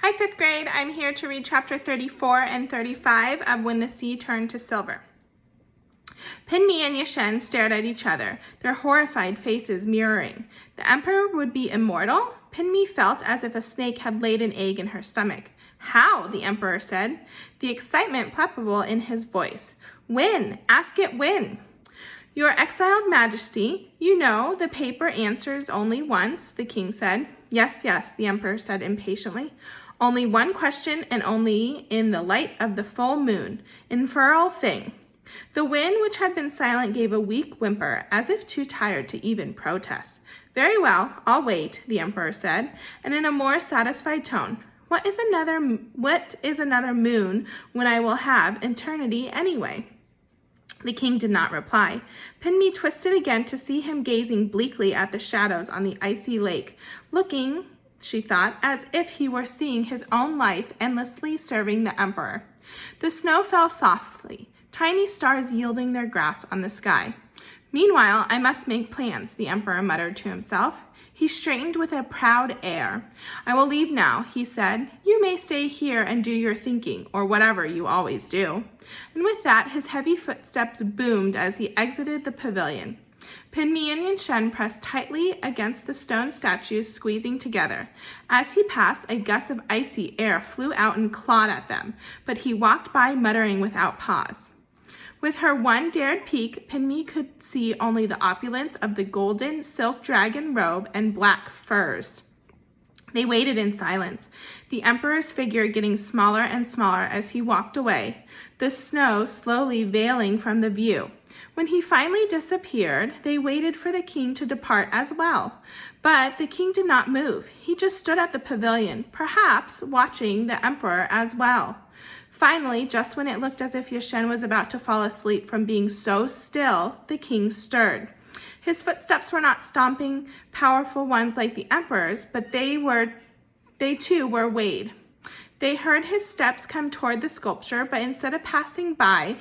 Hi, 5th grade. I'm here to read chapter 34 and 35 of When the Sea Turned to Silver. Pinmi and Yashen stared at each other, their horrified faces mirroring. The emperor would be immortal? Pinmi felt as if a snake had laid an egg in her stomach. How? The emperor said, the excitement palpable in his voice. When? Ask it when. Your exiled majesty, you know the paper answers only once, the king said. Yes, the emperor said impatiently. Only one question and only in the light of the full moon. Infernal thing. The wind, which had been silent, gave a weak whimper, as if too tired to even protest. Very well, I'll wait, the emperor said, and in a more satisfied tone. What is another moon when I will have eternity anyway? The king did not reply. Pinmi twisted again to see him gazing bleakly at the shadows on the icy lake, looking, she thought, as if he were seeing his own life endlessly serving the emperor. The snow fell softly, tiny stars yielding their grasp on the sky. Meanwhile, I must make plans, the emperor muttered to himself. He straightened with a proud air. I will leave now, he said. You may stay here and do your thinking, or whatever you always do. And with that, his heavy footsteps boomed as he exited the pavilion. Pinmi and Yashen pressed tightly against the stone statues, squeezing together. As he passed, a gust of icy air flew out and clawed at them, but he walked by muttering without pause. With her one dared peek, Pinmi could see only the opulence of the golden silk dragon robe and black furs. They waited in silence, the emperor's figure getting smaller and smaller as he walked away, the snow slowly veiling from the view. When he finally disappeared, they waited for the king to depart as well. But the king did not move. He just stood at the pavilion, perhaps watching the emperor as well. Finally, just when it looked as if Yashen was about to fall asleep from being so still, the king stirred. His footsteps were not stomping, powerful ones like the emperor's, but they too were weighed. They heard his steps come toward the sculpture, but instead of passing by,